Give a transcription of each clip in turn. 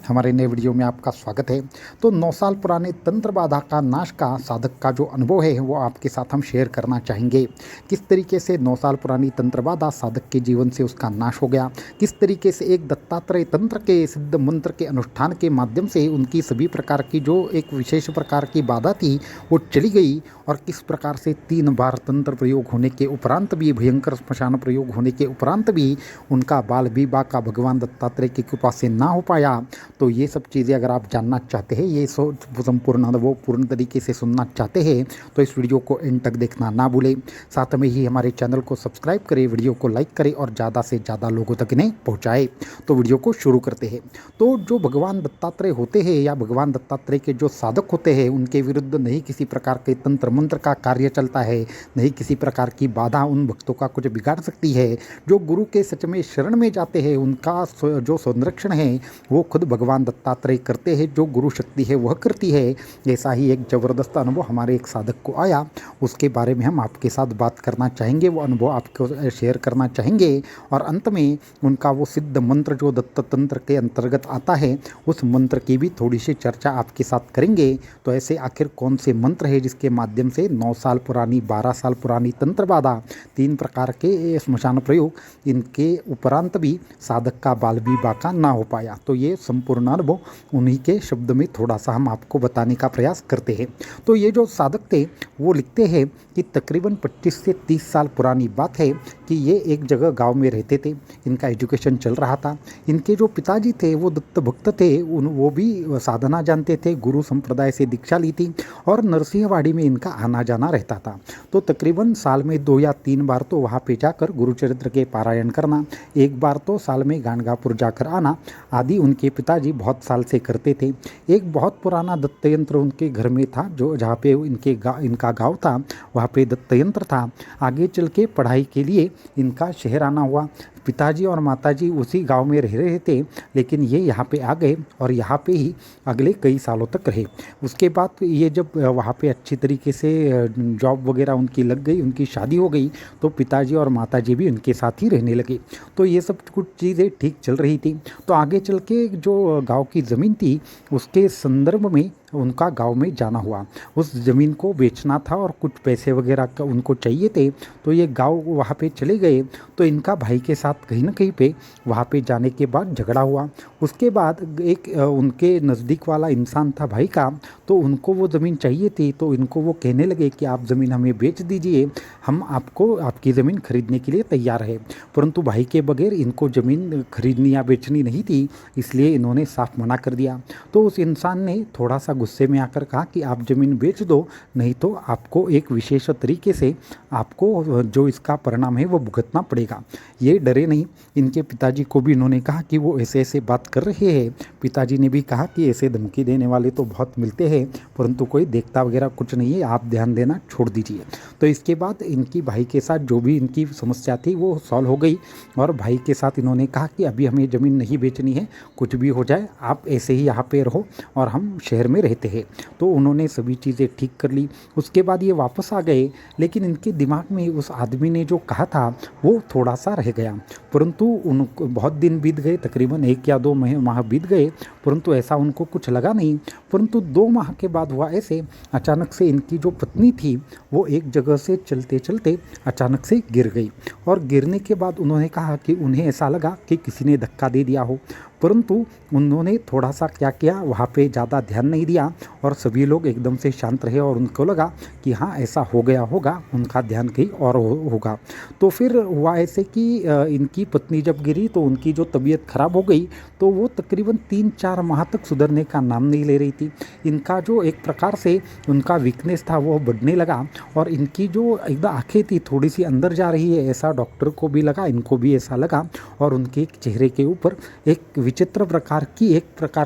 हमारे नए वीडियो में आपका स्वागत है। तो 9 साल पुराने तंत्र बाधा का नाश का साधक का जो अनुभव है वो आपके साथ हम शेयर करना चाहेंगे। किस तरीके से 9 साल पुरानी तंत्र बाधा साधक के जीवन से उसका नाश हो गया, किस तरीके से एक दत्तात्रेय तंत्र के सिद्ध मंत्र के अनुष्ठान के माध्यम से उनकी सभी प्रकार की जो एक विशेष प्रकार की बाधा थी वो चली गई, और किस प्रकार से 3 बार तंत्र प्रयोग होने के उपरांत भी, भयंकर श्मशान प्रयोग होने के उपरांत भी उनका बाल विवाह का भगवान दत्तात्रेय की कृपा से ना हो पाया। तो ये सब चीज़ें अगर आप जानना चाहते हैं, ये संपूर्ण अनुभव पूर्ण तरीके से सुनना चाहते हैं, तो इस वीडियो को एंड तक देखना ना भूलें। साथ में ही हमारे चैनल को सब्सक्राइब करें, वीडियो को लाइक करें और ज़्यादा से ज़्यादा लोगों तक इन्हें पहुँचाएँ। तो वीडियो को शुरू करते हैं। तो जो भगवान दत्तात्रेय होते हैं या भगवान दत्तात्रेय के जो साधक होते हैं, उनके विरुद्ध नहीं किसी प्रकार के तंत्र मंत्र का कार्य चलता है, नहीं किसी प्रकार की बाधा उन भक्तों का कुछ बिगाड़ सकती है। जो गुरु के सच में शरण में जाते हैं, उनका जो संरक्षण है वो खुद भगवान दत्तात्रेय करते हैं, जो गुरु शक्ति है वह करती है। ऐसा ही एक ज़बरदस्त अनुभव हमारे एक साधक को आया, उसके बारे में हम आपके साथ बात करना चाहेंगे, वो अनुभव आपको शेयर करना चाहेंगे। और अंत में उनका वो सिद्ध मंत्र जो दत्त तंत्र के अंतर्गत आता है, उस मंत्र की भी थोड़ी सी चर्चा आपके साथ करेंगे। तो ऐसे आखिर कौन से मंत्र है जिसके माध्यम से 9 साल पुरानी, 12 साल पुरानी तंत्र बाधा, 3 प्रकार के श्मशान प्रयोग, इनके उपरांत भी साधक का बाल विवाह का ना हो पाया। तो ये संपूर्ण अनुभव उन्हीं के शब्द में थोड़ा सा हम आपको बताने का प्रयास करते हैं। तो ये जो साधक थे वो लिखते हैं कि तकरीबन 25 से 30 साल पुरानी बात है कि ये एक जगह गांव में रहते थे। इनका एजुकेशन चल रहा था। इनके जो पिताजी थे वो दत्त भक्त थे, वो भी साधना जानते थे, गुरु संप्रदाय से दीक्षा ली थी और नरसिंहवाड़ी में इनका आना जाना रहता था। तो तकरीबन साल में 2 या 3 बार तो वहाँ पे जाकर गुरुचरित्र के पारायण करना, एक बार तो साल में गाणगापुर जाकर आना आदि उनके पिताजी बहुत साल से करते थे। एक बहुत पुराना दत्त यंत्र उनके घर में था, जो जहाँ पे इनका गांव था वहाँ पे दत्त यंत्र था। आगे चल के पढ़ाई के लिए इनका शहर आना हुआ। पिताजी और माताजी उसी गांव में रह रहे थे, लेकिन ये यहाँ पे आ गए और यहाँ पे ही अगले कई सालों तक रहे। उसके बाद ये जब वहाँ पे अच्छी तरीके से जॉब वगैरह उनकी लग गई, उनकी शादी हो गई, तो पिताजी और माताजी भी उनके साथ ही रहने लगे। तो ये सब कुछ चीज़ें ठीक चल रही थी। तो आगे चल के जो गांव की ज़मीन थी उसके संदर्भ में उनका गांव में जाना हुआ। उस ज़मीन को बेचना था और कुछ पैसे वगैरह का उनको चाहिए थे, तो ये गांव वहाँ पे चले गए। तो इनका भाई के साथ कहीं ना कहीं पे वहाँ पे जाने के बाद झगड़ा हुआ। उसके बाद एक उनके नज़दीक वाला इंसान था भाई का, तो उनको वो ज़मीन चाहिए थी। तो इनको वो कहने लगे कि आप ज़मीन हमें बेच दीजिए, हम आपको आपकी ज़मीन खरीदने के लिए तैयार है। परंतु भाई के बगैर इनको ज़मीन खरीदनी या बेचनी नहीं थी, इसलिए इन्होंने साफ मना कर दिया। तो उस इंसान ने थोड़ा सा गुस्से में आकर कहा कि आप ज़मीन बेच दो, नहीं तो आपको एक विशेष तरीके से आपको जो इसका परिणाम है वो भुगतना पड़ेगा। ये डरे नहीं। इनके पिताजी को भी इन्होंने कहा कि वो ऐसे ऐसे बात कर रहे हैं। पिताजी ने भी कहा कि ऐसे धमकी देने वाले तो बहुत मिलते हैं, परंतु कोई देखता वगैरह कुछ नहीं है, आप ध्यान देना छोड़ दीजिए। तो इसके बाद इनकी भाई के साथ जो भी इनकी समस्या थी वो सॉल्व हो गई, और भाई के साथ इन्होंने कहा कि अभी हमें ज़मीन नहीं बेचनी है, कुछ भी हो जाए आप ऐसे ही यहाँ पे रहो और हम शहर में रहते हैं। तो उन्होंने सभी चीज़ें ठीक कर ली। उसके बाद ये वापस आ गए, लेकिन इनके दिमाग में उस आदमी ने जो कहा था वो थोड़ा सा रह गया। परंतु उनको बहुत दिन बीत गए, तकरीबन 1 या 2 माह बीत गए, परंतु ऐसा उनको कुछ लगा नहीं। परंतु 2 माह के बाद हुआ ऐसे, अचानक से इनकी जो पत्नी थी वो एक जगह से चलते चलते अचानक से गिर गई, और गिरने के बाद उन्होंने कहा कि उन्हें ऐसा लगा कि किसी ने धक्का दे दिया हो। परंतु उन्होंने थोड़ा सा क्या किया, वहाँ पे ज़्यादा ध्यान नहीं दिया और सभी लोग एकदम से शांत रहे, और उनको लगा कि हाँ ऐसा हो गया होगा, उनका ध्यान कहीं और होगा। तो फिर हुआ ऐसे कि इनकी पत्नी जब गिरी तो उनकी जो तबीयत ख़राब हो गई, तो वो तकरीबन 3-4 माह तक सुधरने का नाम नहीं ले रही थी। इनका जो एक प्रकार से उनका वीकनेस था वो बढ़ने लगा, और इनकी जो एकदम आँखें थी थोड़ी सी अंदर जा रही है, ऐसा डॉक्टर को भी लगा, इनको भी ऐसा लगा। और उनके चेहरे के ऊपर एक विचित्र प्रकार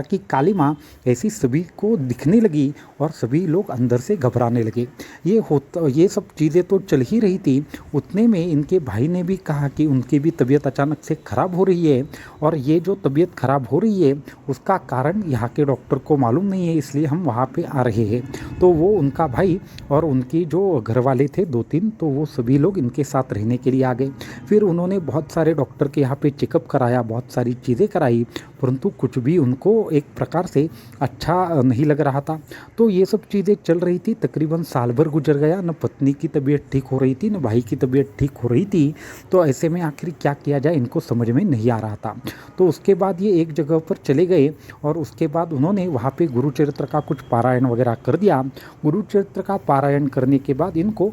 की कालिमा ऐसी सभी को दिखने लगी, और सभी लोग अंदर से घबराने लगे। ये सब चीज़ें तो चल ही रही थी। उतने में इनके भाई ने भी कहा कि उनकी भी तबीयत अचानक से ख़राब हो रही है, और ये जो तबीयत खराब हो रही है उसका कारण यहाँ के डॉक्टर को मालूम नहीं है, इसलिए हम वहाँ पे आ रहे हैं। तो वो उनका भाई और उनकी जो घर वाले थे 2-3, तो वो सभी लोग इनके साथ रहने के लिए आ गए। फिर उन्होंने बहुत सारे डॉक्टर के यहाँ पे चेकअप कराया, बहुत सारी चीज़ें कराई, परंतु कुछ भी उनको एक प्रकार से अच्छा नहीं लग रहा था। तो ये सब चीज़ें चल रही थी, तकरीबन साल भर गुजर गया, न पत्नी की तबीयत ठीक हो रही थी, न भाई की तबीयत ठीक हो रही थी। तो ऐसे में आखिर क्या किया जाए इनको समझ में नहीं आ रहा था। तो उसके बाद ये एक जगह पर चले गए और उसके बाद उन्होंने वहाँ पे गुरुचरित्र का कुछ पारायण वगैरह कर दिया। गुरुचरित्र का पारायण करने के बाद इनको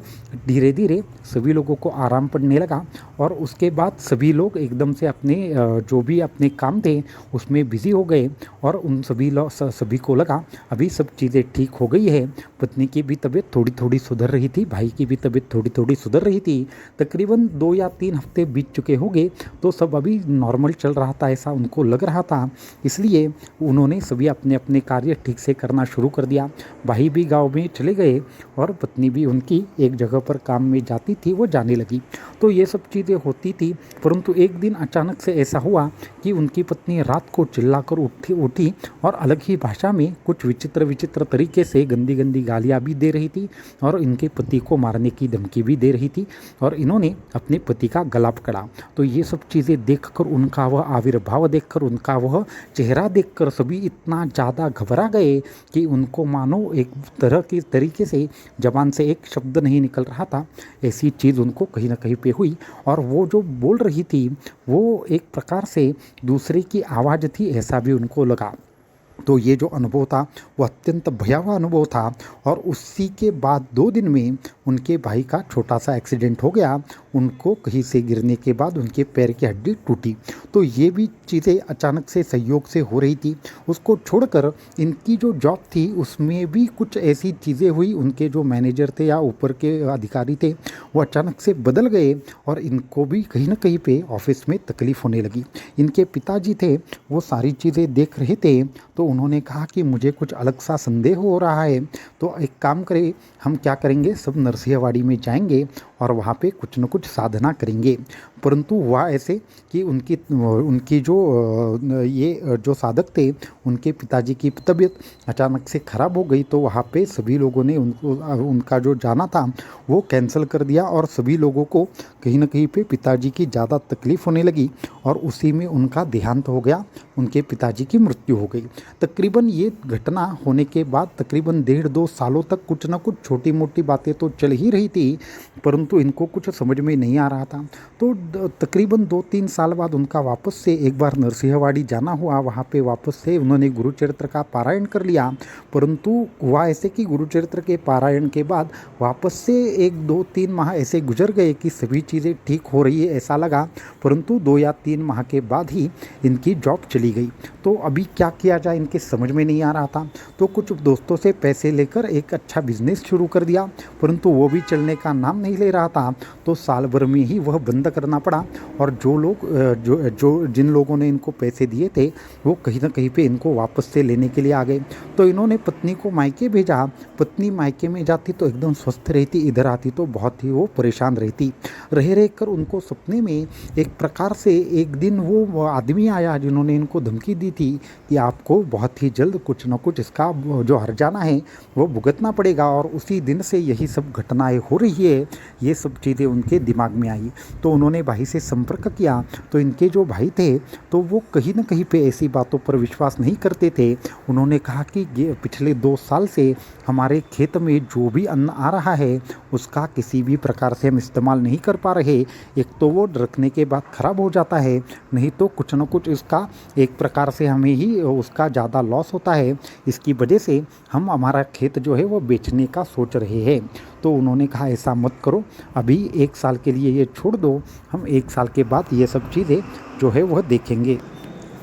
धीरे धीरे सभी लोगों को आराम पड़ने लगा और उसके बाद सभी लोग एकदम से अपने जो भी अपने काम थे उसमें बिजी हो गए और उन सभी को लगा अभी सब चीज़ें ठीक हो गई है। पत्नी की भी तबीयत थोड़ी थोड़ी सुधर रही थी, भाई की भी तबीयत थोड़ी थोड़ी सुधर रही थी। तकरीबन 2 या 3 हफ्ते बीत चुके होंगे, तो सब अभी नॉर्मल चल रहा था ऐसा उनको लग रहा था। इसलिए उन्होंने सभी अपने अपने कार्य ठीक से करना शुरू कर दिया। भाई भी गाँव में चले गए और पत्नी भी उनकी एक जगह पर काम में जाती थी, वो जाने लगी। तो ये सब चीज़ें होती थी, परंतु एक दिन अचानक से ऐसा हुआ कि उनकी पत्नी रात को चिल्लाकर उठी और अलग ही भाषा में कुछ विचित्र विचित्र तरीके से गंदी गंदी गालियाँ भी दे रही थी और इनके पति को मारने की धमकी भी दे रही थी और इन्होंने अपने पति का गला पकड़ा। तो ये सब चीज़ें देखकर, उनका वह आविर्भाव देखकर, उनका वह चेहरा देखकर सभी इतना ज़्यादा घबरा गए कि उनको मानो एक तरह की तरीके से जबान से एक शब्द नहीं निकल रहा था, ऐसी चीज़ उनको कहीं ना कहीं पे हुई। और वो जो बोल रही थी वो एक प्रकार से दूसरे की आवाज़ थी, ऐसा भी उनको लगा। तो ये जो अनुभव था वो अत्यंत भयावह अनुभव था और उसी के बाद 2 दिन में उनके भाई का छोटा सा एक्सीडेंट हो गया। उनको कहीं से गिरने के बाद उनके पैर की हड्डी टूटी। तो ये भी चीज़ें अचानक से संयोग से हो रही थी। उसको छोड़कर इनकी जो जॉब थी उसमें भी कुछ ऐसी चीज़ें हुई, उनके जो मैनेजर थे या ऊपर के अधिकारी थे वो अचानक से बदल गए और इनको भी कहीं ना कहीं पे ऑफिस में तकलीफ़ होने लगी। इनके पिताजी थे वो सारी चीज़ें देख रहे थे, तो उन्होंने कहा कि मुझे कुछ अलग सा संदेह हो रहा है, तो एक काम करें, हम क्या करेंगे, सब नरसिंहवाड़ी में जाएंगे और वहाँ पे कुछ न कुछ साधना करेंगे। परंतु हुआ ऐसे कि उनकी जो साधक थे उनके पिताजी की तबीयत अचानक से ख़राब हो गई। तो वहाँ पे सभी लोगों ने उनका जो जाना था वो कैंसिल कर दिया और सभी लोगों को कहीं ना कहीं पे पिताजी की ज़्यादा तकलीफ़ होने लगी और उसी में उनका देहांत हो गया, उनके पिताजी की मृत्यु हो गई। तकरीबन ये घटना होने के बाद तकरीबन 1.5-2 सालों तक कुछ ना कुछ छोटी मोटी बातें तो चल ही रही थी, परंतु इनको कुछ समझ में नहीं आ रहा था। तो तकरीबन 2-3 साल बाद उनका वापस से एक बार नरसिंहवाड़ी जाना हुआ। वहाँ पे वापस से उन्होंने गुरुचरित्र का पारायण कर लिया, परंतु हुआ ऐसे कि गुरुचरित्र के पारायण के बाद वापस से 1-2-3 माह ऐसे गुजर गए कि सभी चीज़ें ठीक हो रही है ऐसा लगा, परंतु 2 या 3 माह के बाद ही इनकी जॉब चली गई। तो अभी क्या किया जाए इनके समझ में नहीं आ रहा था। तो कुछ दोस्तों से पैसे लेकर एक अच्छा बिजनेस शुरू कर दिया, परंतु वो भी चलने का नाम नहीं ले रहा था। तो साल भर में ही वह बंद करना पड़ा और जिन लोगों ने इनको पैसे दिए थे वो कहीं ना कहीं पे इनको वापस से लेने के लिए आ गए। तो इन्होंने पत्नी को मायके भेजा। पत्नी मायके में जाती तो एकदम स्वस्थ रहती, इधर आती तो बहुत ही वो परेशान रहती। रह कर उनको सपने में एक प्रकार से एक दिन वो आदमी आया जिन्होंने इनको धमकी दी थी कि आपको बहुत ही जल्द कुछ न कुछ इसका जो हर्जाना है वो भुगतना पड़ेगा। और उसी दिन से यही सब घटनाएं हो रही है, ये सब चीज़ें उनके दिमाग में आई। तो उन्होंने भाई से संपर्क किया, तो इनके जो भाई थे तो वो कहीं ना कहीं पे ऐसी बातों पर विश्वास नहीं करते थे। उन्होंने कहा कि ये पिछले 2 साल से हमारे खेत में जो भी अन्न आ रहा है उसका किसी भी प्रकार से हम इस्तेमाल नहीं कर पा रहे। एक तो वो रखने के बाद ख़राब हो जाता है, नहीं तो कुछ न कुछ इसका एक प्रकार से हमें ही उसका ज़्यादा लॉस होता है। इसकी वजह से हम हमारा खेत जो है वो बेचने का सोच रहे हैं। तो उन्होंने कहा ऐसा मत करो, अभी 1 साल के लिए ये छोड़ दो, हम 1 साल के बाद ये सब चीज़ें जो है वह देखेंगे।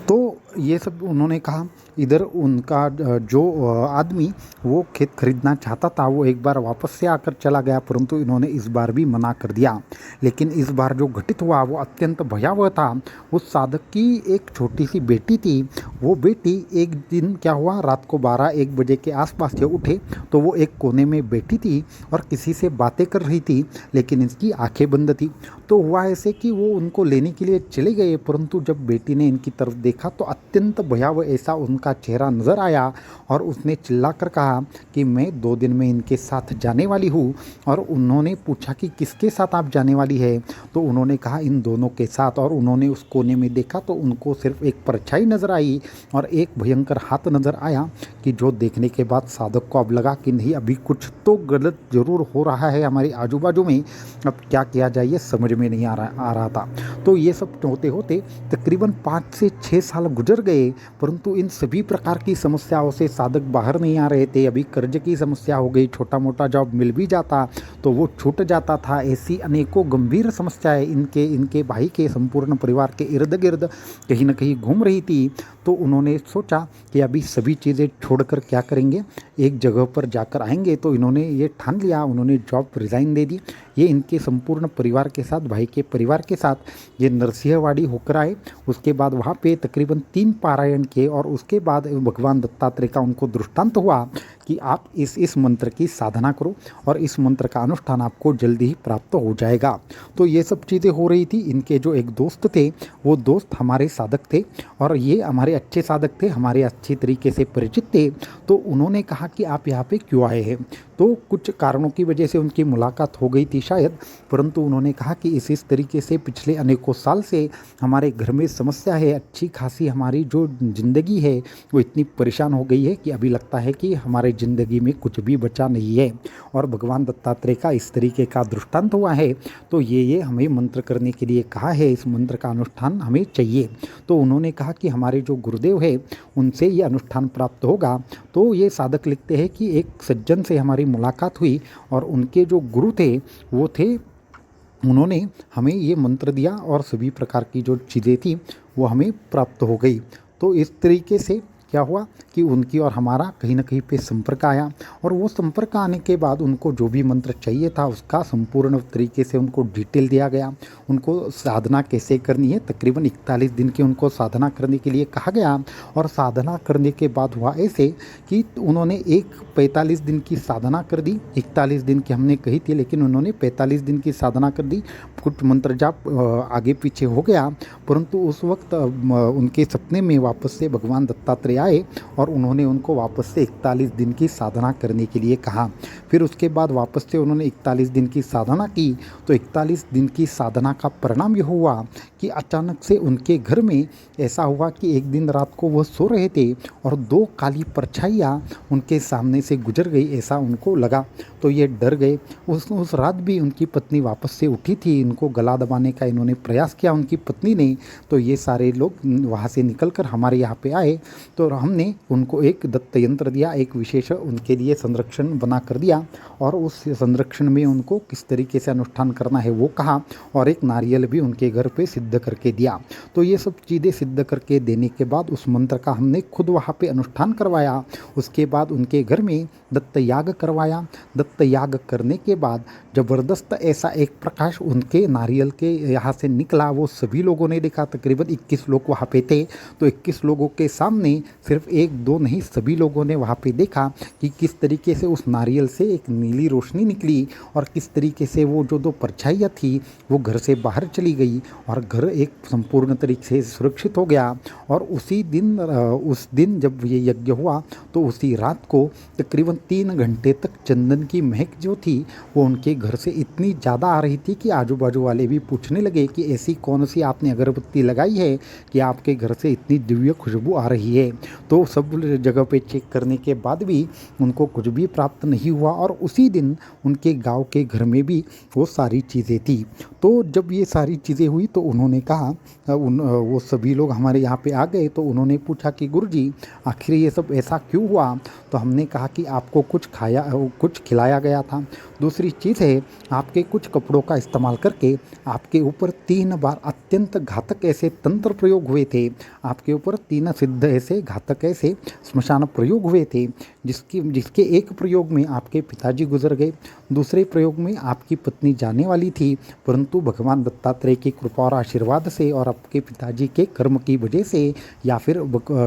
तो ये सब उन्होंने कहा। इधर उनका जो आदमी वो खेत खरीदना चाहता था वो एक बार वापस से आकर चला गया, परंतु इन्होंने इस बार भी मना कर दिया। लेकिन इस बार जो घटित हुआ वो अत्यंत भयावह था। उस साधक की एक छोटी सी बेटी थी। वो बेटी एक दिन क्या हुआ, रात को 12-1 बजे के आसपास जब उठे तो वो एक कोने में बैठी थी और किसी से बातें कर रही थी, लेकिन इसकी आंखें बंद थी। तो हुआ ऐसे कि वो उनको लेने के लिए चले गए, परंतु जब बेटी ने इनकी तरफ देखा तो अत्यंत भयावह ऐसा उनका चेहरा नज़र आया और उसने चिल्लाकर कहा कि मैं 2 दिन में इनके साथ जाने वाली हूँ। और उन्होंने पूछा कि किसके साथ आप जाने वाली है, तो उन्होंने कहा इन दोनों के साथ। और उन्होंने उस कोने में देखा तो उनको सिर्फ एक परछाई नज़र आई और एक भयंकर हाथ नज़र आया, कि जो देखने के बाद साधक को अब लगा कि नहीं, अभी कुछ तो गलत ज़रूर हो रहा है हमारे आजू बाजू में। अब क्या किया जाए ये समझ में नहीं आ रहा था। तो ये सब होते होते तकरीबन 5 से 6 साल गुजर गए, परंतु इन सभी प्रकार की समस्याओं से साधक बाहर नहीं आ रहे थे। अभी कर्ज की समस्या हो गई, छोटा मोटा जॉब मिल भी जाता तो वो छूट जाता था। ऐसी अनेकों गंभीर समस्याएं इनके भाई के संपूर्ण परिवार के इर्द गिर्द कहीं ना कहीं घूम रही थी। तो उन्होंने सोचा कि अभी सभी चीज़ें छोड़कर क्या करेंगे, एक जगह पर जाकर आएंगे। तो इन्होंने ये ठान लिया, उन्होंने जॉब रिज़ाइन दे दी। ये इनके संपूर्ण परिवार के साथ, भाई के परिवार के साथ ये नरसिंहवाड़ी होकर आए। उसके बाद वहाँ पे तकरीबन 3 पारायण किए और उसके बाद भगवान दत्तात्रेय का उनको दृष्टांत हुआ कि आप इस मंत्र की साधना करो और इस मंत्र का अनुष्ठान आपको जल्दी ही प्राप्त हो जाएगा। तो ये सब चीज़ें हो रही थी। इनके जो एक दोस्त थे, वो दोस्त हमारे साधक थे और ये हमारे अच्छे साधक थे, हमारे अच्छे तरीके से परिचित थे। तो उन्होंने कहा कि आप यहाँ पे क्यों आए हैं। तो कुछ कारणों की वजह से उनकी मुलाकात हो गई थी शायद, परंतु उन्होंने कहा कि इस तरीके से पिछले अनेकों साल से हमारे घर में समस्या है, अच्छी खासी हमारी जो ज़िंदगी है वो इतनी परेशान हो गई है कि अभी लगता है कि हमारे ज़िंदगी में कुछ भी बचा नहीं है। और भगवान दत्तात्रेय का इस तरीके का दृष्टांत हुआ है, तो ये हमें मंत्र करने के लिए कहा है, इस मंत्र का अनुष्ठान हमें चाहिए। तो उन्होंने कहा कि हमारे जो गुरुदेव है उनसे ये अनुष्ठान प्राप्त होगा। तो ये साधक लिखते हैं कि एक सज्जन से हमारी मुलाकात हुई और उनके जो गुरु थे वो थे, उन्होंने हमें ये मंत्र दिया और सभी प्रकार की जो चीज़ें थी वो हमें प्राप्त हो गई। तो इस तरीके से क्या हुआ कि उनकी और हमारा कहीं ना कहीं पे संपर्क आया और वो संपर्क आने के बाद उनको जो भी मंत्र चाहिए था उसका संपूर्ण तरीके से उनको डिटेल दिया गया। उनको साधना कैसे करनी है, तकरीबन 41 दिन की उनको साधना करने के लिए कहा गया। और साधना करने के बाद हुआ ऐसे कि उन्होंने 45 दिन की साधना कर दी। 41 दिन की हमने कही थी, लेकिन उन्होंने 45 दिन की साधना कर दी। कुछ मंत्र जाप आगे पीछे हो गया, परंतु उस वक्त उनके सपने में वापस से भगवान दत्तात्रेय आए और उन्होंने उनको वापस से 41 दिन की साधना करने के लिए कहा। फिर उसके बाद वापस से उन्होंने 41 दिन की साधना की। तो 41 दिन की साधना का परिणाम यह हुआ कि अचानक से उनके घर में ऐसा हुआ कि एक दिन रात को वह सो रहे थे और 2 काली परछाइयाँ उनके सामने से गुजर गई, ऐसा उनको लगा। तो ये डर गए। उस रात भी उनकी पत्नी वापस से उठी थी, इनको गला दबाने का इन्होंने प्रयास किया उनकी पत्नी ने। तो ये सारे लोग वहाँ से निकलकर हमारे यहाँ पे आए, तो हमने उनको एक दत्त यंत्र दिया, एक विशेष उनके लिए संरक्षण बना कर दिया और उस संरक्षण में उनको किस तरीके से अनुष्ठान करना है वो कहा और एक नारियल भी उनके घर पे सिद्ध करके दिया। तो ये सब चीज़ें सिद्ध करके देने के बाद उस मंत्र का हमने खुद वहाँ पे अनुष्ठान करवाया। उसके बाद उनके घर में दत्त याग करवाया। दत्त याग करने के बाद ज़बरदस्त ऐसा एक प्रकाश उनके नारियल के यहाँ से निकला, वो सभी लोगों ने देखा। तकरीबन 21 लोग वहाँ पे थे, तो 21 लोगों के सामने सिर्फ 1-2 नहीं, सभी लोगों ने वहाँ पे देखा कि किस तरीके से उस नारियल से एक नीली रोशनी निकली और किस तरीके से वो जो 2 परछाइयाँ थी वो घर से बाहर चली गई और घर एक संपूर्ण तरीके से सुरक्षित हो गया। और उस दिन जब ये यज्ञ हुआ तो उसी रात को तकरीबन 3 घंटे तक चंदन की महक जो थी वो उनके घर से इतनी ज़्यादा आ रही थी कि आजू बाजू वाले भी पूछने लगे कि ऐसी कौन सी आपने अगरबत्ती लगाई है कि आपके घर से इतनी दिव्य खुशबू आ रही है। तो सब जगह पे चेक करने के बाद भी उनको कुछ भी प्राप्त नहीं हुआ और उसी दिन उनके गांव के घर में भी वो सारी चीज़ें थी। तो जब ये सारी चीज़ें हुई तो उन्होंने कहा, वो सभी लोग हमारे यहाँ पे आ गए। तो उन्होंने पूछा कि गुरुजी आखिर ये सब ऐसा क्यों हुआ। तो हमने कहा कि आपको कुछ खिलाया गया था। दूसरी चीज़ है, आपके कुछ कपड़ों का इस्तेमाल करके आपके ऊपर 3 बार अत्यंत घातक ऐसे तंत्र प्रयोग हुए थे। आपके ऊपर 3 सिद्ध ऐसे घातक ऐसे स्मशान प्रयोग हुए थे, जिसके एक प्रयोग में आपके पिताजी गुजर गए, दूसरे प्रयोग में आपकी पत्नी जाने वाली थी, परंतु भगवान दत्तात्रेय की कृपा और आशीर्वाद से और आपके पिताजी के कर्म की वजह से या फिर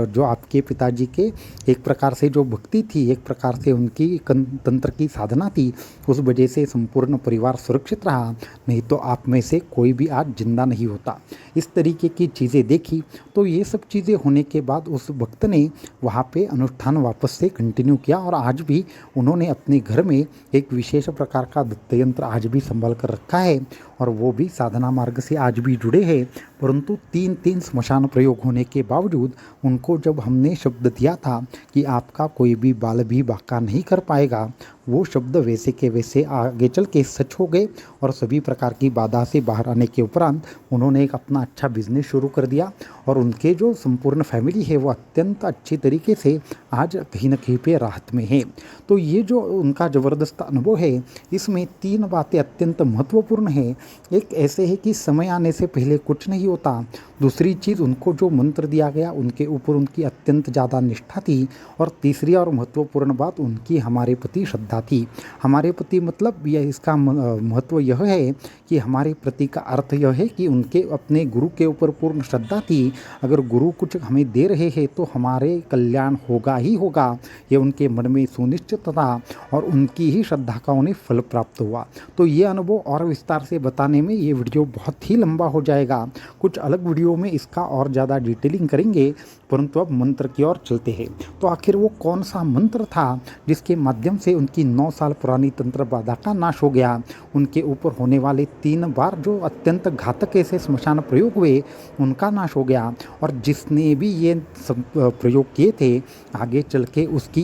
जो आपके पिताजी के एक प्रकार से जो भक्ति थी, एक प्रकार से उनकी तंत्र की साधना थी, उस वजह से संपूर्ण परिवार सुरक्षित रहा। नहीं तो आप में से कोई भी आज जिंदा नहीं होता। इस तरीके की चीज़ें देखी। तो ये सब चीज़ें होने के बाद उस भक्त ने वहाँ पे अनुष्ठान वापस से कंटिन्यू किया और आज भी उन्होंने अपने घर में एक विशेष प्रकार का दत्त यंत्र आज भी संभाल कर रखा है और वो भी साधना मार्ग से आज भी जुड़े हैं। परंतु 3 स्मशान प्रयोग होने के बावजूद उनको जब हमने शब्द दिया था कि आपका कोई भी बाल भी बाका नहीं कर पाएगा, वो शब्द वैसे के वैसे आगे चल के सच हो गए और सभी प्रकार की बाधा से बाहर आने के उपरांत उन्होंने एक अपना अच्छा बिजनेस शुरू कर दिया और उनके जो संपूर्ण फैमिली है वो अत्यंत अच्छी तरीके से आज कहीं न कहीं पे राहत में है। तो ये जो उनका ज़बरदस्त अनुभव है, इसमें 3 बातें अत्यंत महत्वपूर्ण है। एक ऐसे है कि समय आने से पहले कुछ नहीं होता। दूसरी चीज़, उनको जो मंत्र दिया गया उनके ऊपर उनकी अत्यंत ज़्यादा निष्ठा थी। और तीसरी और महत्वपूर्ण बात, उनकी हमारे प्रति श्रद्धा थी। हमारे प्रति मतलब यह इसका महत्व यह है कि हमारे प्रति का अर्थ यह है कि उनके अपने गुरु के ऊपर पूर्ण श्रद्धा थी। अगर गुरु कुछ हमें दे रहे हैं तो हमारे कल्याण होगा ही होगा, ये उनके मन में सुनिश्चित था और उनकी ही श्रद्धा का उन्हें फल प्राप्त हुआ। तो ये अनुभव और विस्तार से बताने में ये वीडियो बहुत ही लंबा हो जाएगा। कुछ अलग वीडियो में इसका और ज़्यादा डिटेलिंग करेंगे, परंतु अब मंत्र की ओर चलते हैं। तो आखिर वो कौन सा मंत्र था जिसके माध्यम से उनकी 9 साल पुरानी तंत्र बाधा का नाश हो गया? उनके ऊपर होने वाले 3 बार जो अत्यंत घातक ऐसे स्मशान प्रयोग हुए उनका नाश हो गया। और जिसने भी ये प्रयोग किए थे, आगे चल के उसकी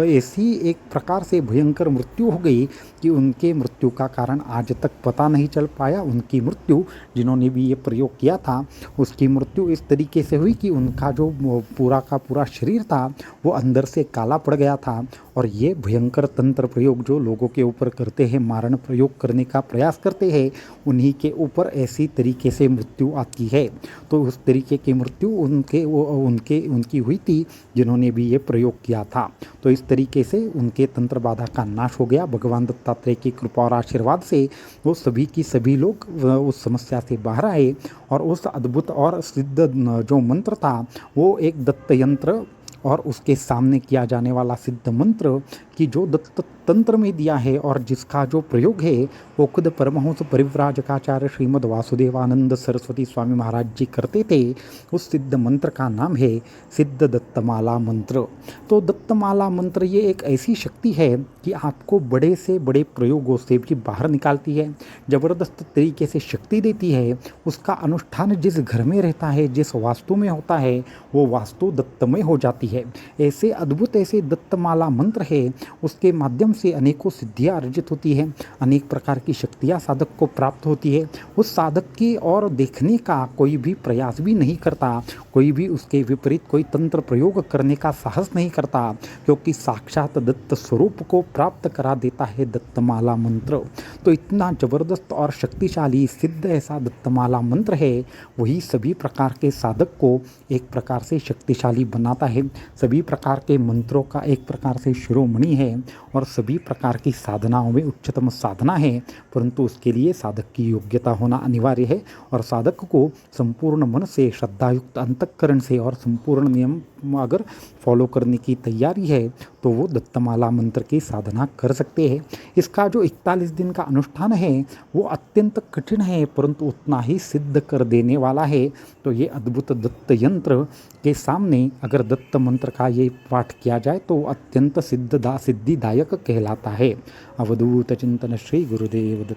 ऐसी एक प्रकार से भयंकर मृत्यु हो गई कि उनके मृत्यु का कारण आज तक पता नहीं चल पाया। उनकी मृत्यु, जिन्होंने भी ये प्रयोग किया था, उसकी मृत्यु इस तरीके से हुई कि उनका जो पूरा का पूरा शरीर था वो अंदर से काला पड़ गया था। और ये भयंकर तंत्र प्रयोग जो लोगों के ऊपर करते हैं, मारण प्रयोग करने का प्रयास करते हैं, उन्हीं के ऊपर ऐसी तरीके से मृत्यु आती है। तो उस तरीके की मृत्यु उनकी हुई थी जिन्होंने भी ये प्रयोग किया था। तो इस तरीके से उनके तंत्र बाधा का नाश हो गया। भगवान दत्तात्रेय की कृपा और आशीर्वाद से वो सभी की सभी लोग उस समस्या से बाहर आए और उस अद्भुत और सिद्ध जो मंत्र था वो एक दत्त यंत्र और उसके सामने किया जाने वाला सिद्ध मंत्र कि जो दत्त तंत्र में दिया है और जिसका जो प्रयोग है वो खुद परमहंस परिव्राजकाचार्य श्रीमद् वासुदेवानंद सरस्वती स्वामी महाराज जी करते थे। उस सिद्ध मंत्र का नाम है सिद्ध दत्तमाला मंत्र। तो दत्तमाला मंत्र ये एक ऐसी शक्ति है कि आपको बड़े से बड़े प्रयोगों से भी बाहर निकालती है, ज़बरदस्त तरीके से शक्ति देती है। उसका अनुष्ठान जिस घर में रहता है, जिस वास्तु में होता है, वो वास्तु दत्तमय हो जाती है। ऐसे अद्भुत ऐसे दत्तमाला मंत्र है, उसके माध्यम से अनेकों सिद्धियां अर्जित होती है, अनेक प्रकार की शक्तियां साधक को प्राप्त होती है। उस साधक की ओर देखने का कोई भी प्रयास भी नहीं करता, कोई भी उसके विपरीत कोई तंत्र प्रयोग करने का साहस नहीं करता, क्योंकि साक्षात दत्त स्वरूप को प्राप्त करा देता है दत्तमाला मंत्र। तो इतना जबरदस्त और शक्तिशाली सिद्ध ऐसा दत्तमाला मंत्र है, वही सभी प्रकार के साधक को एक प्रकार से शक्तिशाली बनाता है, सभी प्रकार के मंत्रों का एक प्रकार से शिरोमणि है और सभी प्रकार की साधनाओं में उच्चतम साधना है। परंतु उसके लिए साधक की योग्यता होना अनिवार्य है और साधक को संपूर्ण मन से, श्रद्धायुक्त अंतःकरण से और संपूर्ण नियम अगर फॉलो करने की तैयारी है तो वो दत्तमाला मंत्र की साधना कर सकते हैं। इसका जो 41 दिन का अनुष्ठान है वो अत्यंत कठिन है, परंतु उतना ही सिद्ध कर देने वाला है। तो ये अद्भुत दत्त यंत्र के सामने अगर दत्त मंत्र का ये पाठ किया जाए तो अत्यंत सिद्धिदायक कहलाता है। अवधूत चिंतन श्री गुरुदेव दत्त।